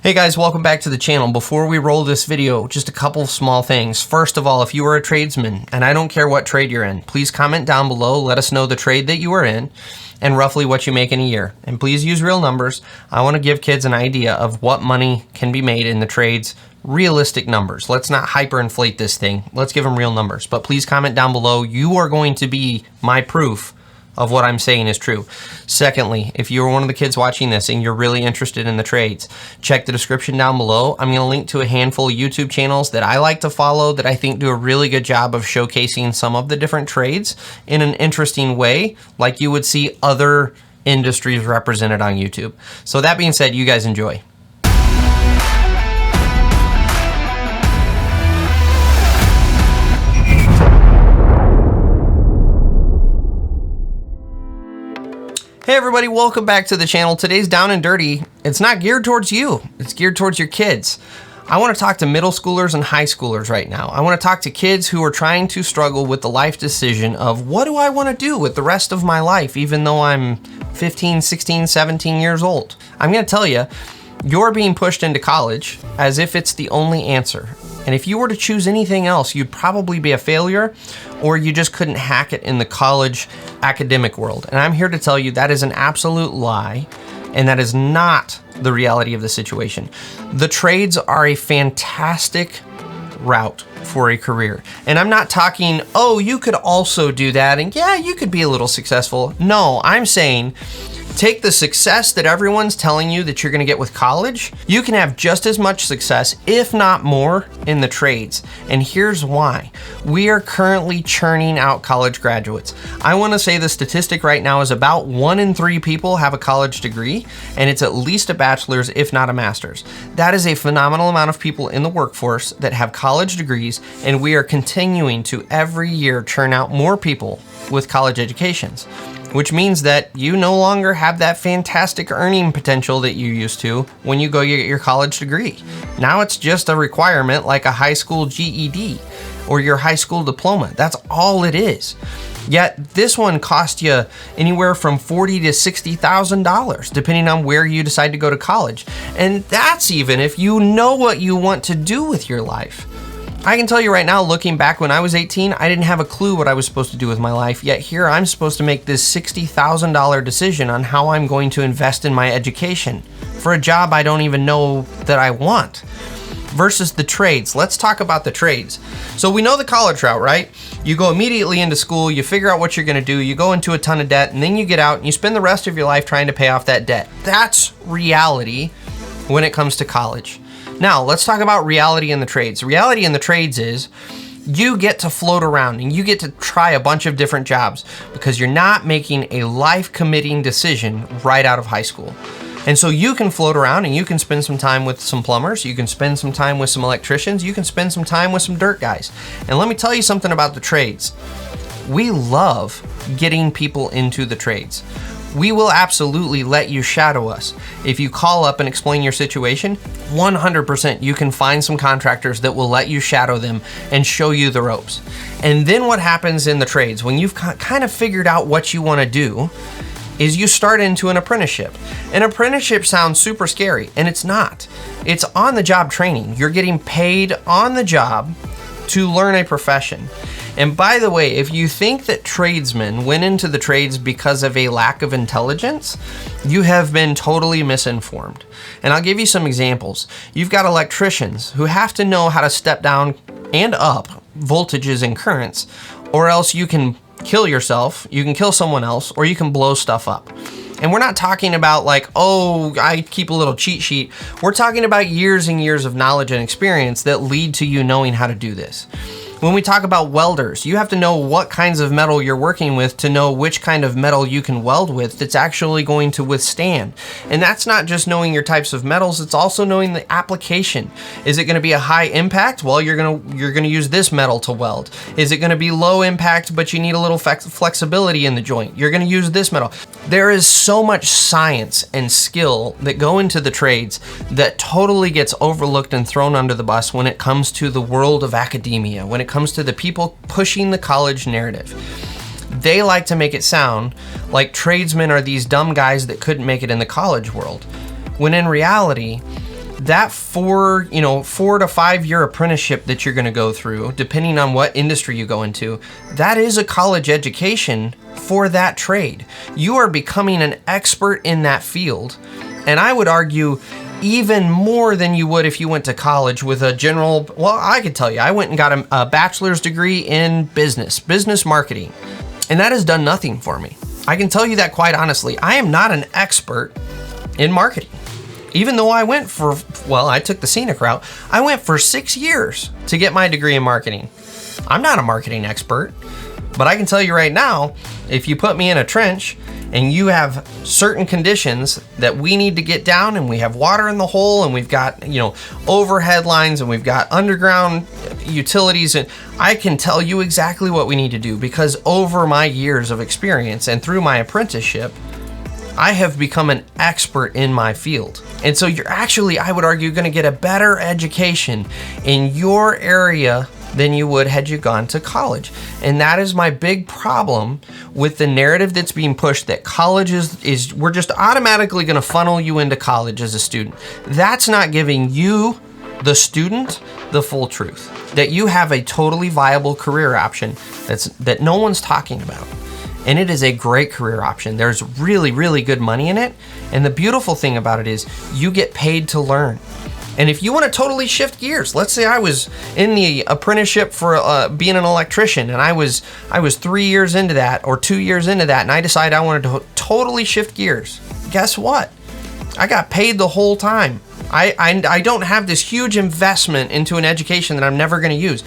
Hey guys, welcome back to the channel. Before we roll this video, just a couple small things. First of all, if you are a tradesman, and I don't care what trade you're in, please comment down below, let us know the trade that you are in, and roughly what you make in a year. And please use real numbers. I want to give kids an idea of what money can be made in the trades, realistic numbers. Let's not hyperinflate this thing. Let's give them real numbers. But please comment down below. You are going to be my proof of what I'm saying is true. Secondly, if you're one of the kids watching this and you're really interested in the trades, check the description down below. I'm going to link to a handful of YouTube channels that I like to follow that I think do a really good job of showcasing some of the different trades in an interesting way, like you would see other industries represented on YouTube. So that being said, you guys enjoy. Hey everybody, welcome back to the channel. Today's Down and Dirty. It's not geared towards you, it's geared towards your kids. I want to talk to middle schoolers and high schoolers right now. I want to talk to kids who are trying to struggle with the life decision of what do I want to do with the rest of my life, even though I'm 15, 16, 17 years old. I'm going to tell you, you're being pushed into college as if it's the only answer. And if you were to choose anything else, you'd probably be a failure, or you just couldn't hack it in the college academic world. And I'm here to tell you that is an absolute lie, and that is not the reality of the situation. The trades are a fantastic route for a career. And I'm not talking, oh, you could also do that, and yeah, you could be a little successful. No, I'm saying, take the success that everyone's telling you that you're gonna get with college, you can have just as much success, if not more, in the trades. And here's why. We are currently churning out college graduates. I wanna say the statistic right now is about 1 in 3 people have a college degree, and it's at least a bachelor's, if not a master's. That is a phenomenal amount of people in the workforce that have college degrees, and we are continuing to every year churn out more people with college educations, which means that you no longer have that fantastic earning potential that you used to when you go get your college degree. Now it's just a requirement like a high school GED or your high school diploma. That's all it is. Yet this one cost you anywhere from $40,000 to $60,000, depending on where you decide to go to college. And that's even if you know what you want to do with your life. I can tell you right now, looking back when I was 18, I didn't have a clue what I was supposed to do with my life, yet here I'm supposed to make this $60,000 decision on how I'm going to invest in my education for a job I don't even know that I want. Versus the trades. Let's talk about the trades. So we know the college route, right? You go immediately into school, you figure out what you're gonna do, you go into a ton of debt, and then you get out and you spend the rest of your life trying to pay off that debt. That's reality when it comes to college. Now, let's talk about reality in the trades. Reality in the trades is you get to float around and you get to try a bunch of different jobs because you're not making a life-committing decision right out of high school. And so you can float around and you can spend some time with some plumbers, you can spend some time with some electricians, you can spend some time with some dirt guys. And let me tell you something about the trades. We love getting people into the trades. We will absolutely let you shadow us. If you call up and explain your situation, 100% you can find some contractors that will let you shadow them and show you the ropes. And then what happens in the trades, when you've kind of figured out what you want to do, is you start into an apprenticeship. An apprenticeship sounds super scary, and it's not. It's on-the-job training. You're getting paid on the job to learn a profession. And by the way, if you think that tradesmen went into the trades because of a lack of intelligence, you have been totally misinformed. And I'll give you some examples. You've got electricians who have to know how to step down and up voltages and currents, or else you can kill yourself, you can kill someone else, or you can blow stuff up. And we're not talking about like, oh, I keep a little cheat sheet. We're talking about years and years of knowledge and experience that lead to you knowing how to do this. When we talk about welders, you have to know what kinds of metal you're working with to know which kind of metal you can weld with that's actually going to withstand. And that's not just knowing your types of metals, it's also knowing the application. Is it going to be a high impact? Well, you're going to use this metal to weld. Is it going to be low impact, but you need a little flexibility in the joint? You're going to use this metal. There is so much science and skill that go into the trades that totally gets overlooked and thrown under the bus when it comes to the world of academia, when it comes to the people pushing the college narrative. They like to make it sound like tradesmen are these dumb guys that couldn't make it in the college world, when in reality, that 4 to 5 year apprenticeship that you're going to go through, depending on what industry you go into, that is a college education for that trade. You are becoming an expert in that field. And I would argue even more than you would if you went to college with a general, well, I could tell you, I went and got a bachelor's degree in business marketing, and that has done nothing for me. I can tell you that quite honestly. I am not an expert in marketing. Even though I took the scenic route, I went for 6 years to get my degree in marketing. I'm not a marketing expert, but I can tell you right now, if you put me in a trench and you have certain conditions that we need to get down, and we have water in the hole, and we've got, overhead lines, and we've got underground utilities, and I can tell you exactly what we need to do, because over my years of experience and through my apprenticeship, I have become an expert in my field. And so you're actually, I would argue, going to get a better education in your area than you would had you gone to college. And that is my big problem with the narrative that's being pushed, that college is we're just automatically going to funnel you into college as a student. That's not giving you, the student, the full truth. That you have a totally viable career option that no one's talking about. And it is a great career option. There's really, really good money in it. And the beautiful thing about it is you get paid to learn. And if you want to totally shift gears, let's say I was in the apprenticeship for being an electrician, and I was 3 years into that or 2 years into that, and I decided I wanted to totally shift gears. Guess what? I got paid the whole time. I don't have this huge investment into an education that I'm never going to use.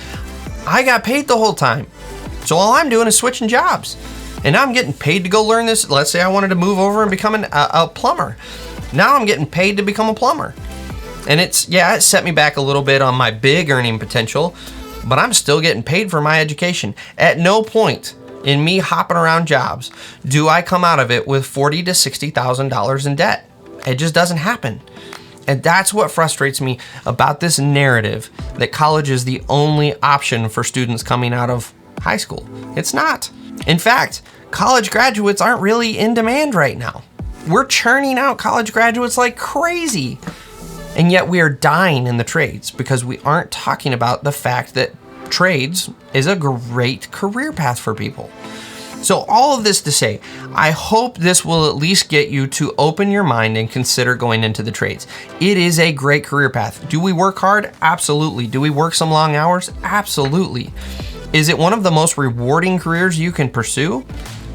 I got paid the whole time. So all I'm doing is switching jobs. And now I'm getting paid to go learn this. Let's say I wanted to move over and become a plumber. Now I'm getting paid to become a plumber. And it set me back a little bit on my big earning potential, but I'm still getting paid for my education. At no point in me hopping around jobs do I come out of it with $40,000 to $60,000 in debt. It just doesn't happen. And that's what frustrates me about this narrative that college is the only option for students coming out of high school. It's not. In fact, college graduates aren't really in demand right now. We're churning out college graduates like crazy. And yet we are dying in the trades because we aren't talking about the fact that trades is a great career path for people. So all of this to say, I hope this will at least get you to open your mind and consider going into the trades. It is a great career path. Do we work hard? Absolutely. Do we work some long hours? Absolutely. Is it one of the most rewarding careers you can pursue?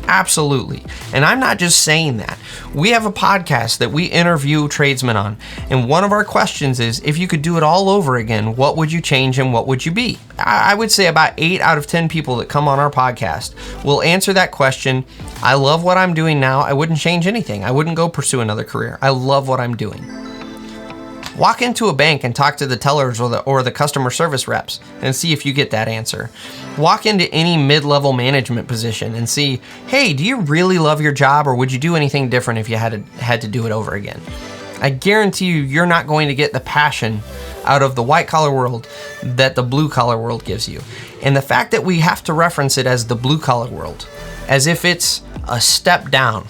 Absolutely. And I'm not just saying that. We have a podcast that we interview tradesmen on. And one of our questions is, if you could do it all over again, what would you change and what would you be? I would say about 8 out of 10 people that come on our podcast will answer that question. I love what I'm doing now. I wouldn't change anything. I wouldn't go pursue another career. I love what I'm doing. Walk into a bank and talk to the tellers or the customer service reps and see if you get that answer. Walk into any mid-level management position and see, hey, do you really love your job, or would you do anything different if you had to do it over again? I guarantee you're not going to get the passion out of the white-collar world that the blue-collar world gives you. And the fact that we have to reference it as the blue-collar world, as if it's a step down,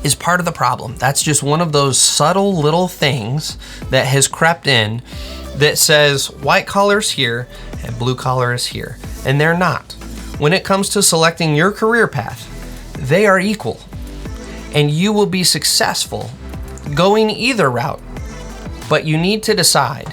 is part of the problem. That's just one of those subtle little things that has crept in that says white collar is here and blue collar is here. And they're not. When it comes to selecting your career path, they are equal. And you will be successful going either route. But you need to decide,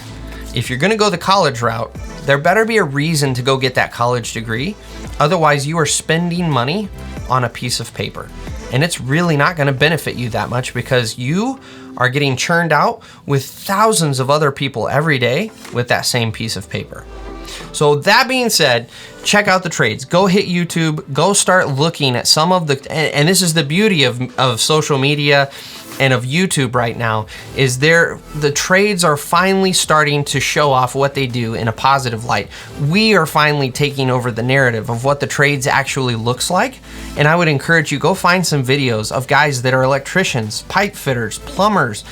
if you're going to go the college route, there better be a reason to go get that college degree. Otherwise, you are spending money on a piece of paper. And it's really not going to benefit you that much, because you are getting churned out with thousands of other people every day with that same piece of paper. So that being said, check out the trades. Go hit YouTube. Go start looking at some of the, and this is the beauty of social media and of YouTube right now, is the trades are finally starting to show off what they do in a positive light. We are finally taking over the narrative of what the trades actually looks like. And I would encourage you, go find some videos of guys that are electricians, pipe fitters, plumbers,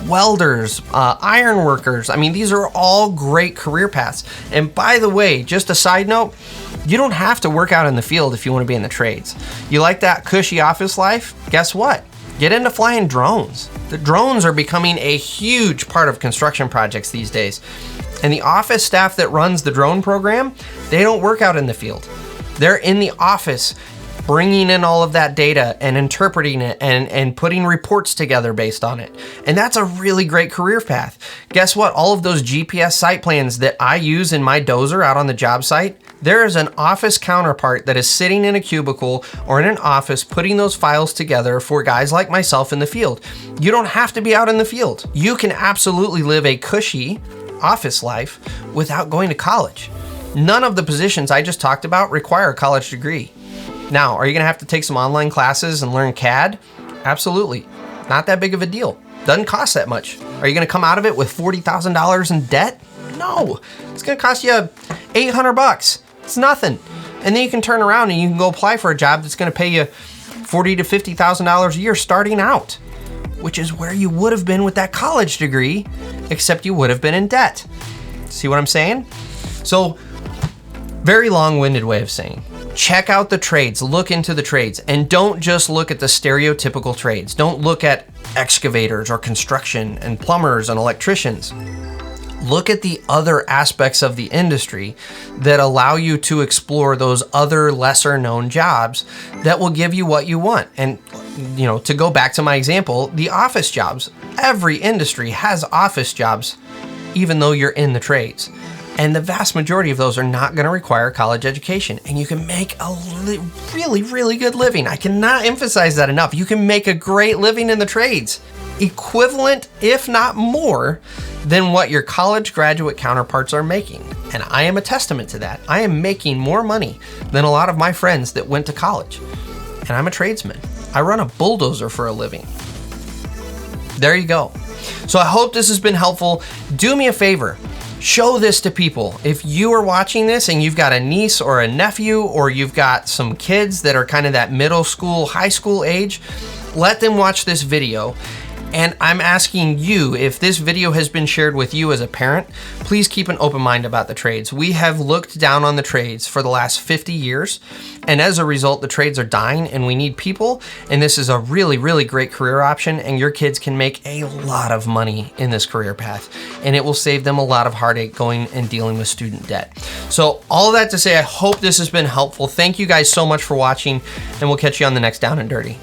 welders, iron workers. I mean, these are all great career paths. And by the way, just a side note, you don't have to work out in the field if you want to be in the trades. You like that cushy office life? Guess what? Get into flying drones. The drones are becoming a huge part of construction projects these days. And the office staff that runs the drone program, they don't work out in the field. They're in the office bringing in all of that data and interpreting it and putting reports together based on it. And that's a really great career path. Guess what? All of those GPS site plans that I use in my dozer out on the job site, there is an office counterpart that is sitting in a cubicle or in an office putting those files together for guys like myself in the field. You don't have to be out in the field. You can absolutely live a cushy office life without going to college. None of the positions I just talked about require a college degree. Now, are you gonna have to take some online classes and learn CAD? Absolutely. Not that big of a deal. Doesn't cost that much. Are you gonna come out of it with $40,000 in debt? No, it's gonna cost you $800. It's nothing. And then you can turn around and you can go apply for a job that's gonna pay you $40,000 to $50,000 a year starting out, which is where you would have been with that college degree, except you would have been in debt. See what I'm saying? So, very long-winded way of saying, check out the trades, look into the trades, and don't just look at the stereotypical trades. Don't look at excavators or construction and plumbers and electricians. Look at the other aspects of the industry that allow you to explore those other lesser known jobs that will give you what you want. And, you know, to go back to my example, the office jobs. Every industry has office jobs, even though you're in the trades. And the vast majority of those are not going to require a college education. And you can make a really, really good living. I cannot emphasize that enough. You can make a great living in the trades, equivalent, if not more, than what your college graduate counterparts are making. And I am a testament to that. I am making more money than a lot of my friends that went to college. And I'm a tradesman. I run a bulldozer for a living. There you go. So I hope this has been helpful. Do me a favor. Show this to people. If you are watching this and you've got a niece or a nephew, or you've got some kids that are kind of that middle school, high school age, let them watch this video. And I'm asking you, if this video has been shared with you as a parent, please keep an open mind about the trades. We have looked down on the trades for the last 50 years. And as a result, the trades are dying and we need people. And this is a really, really great career option. And your kids can make a lot of money in this career path. And it will save them a lot of heartache going and dealing with student debt. So all that to say, I hope this has been helpful. Thank you guys so much for watching, and we'll catch you on the next Down and Dirty.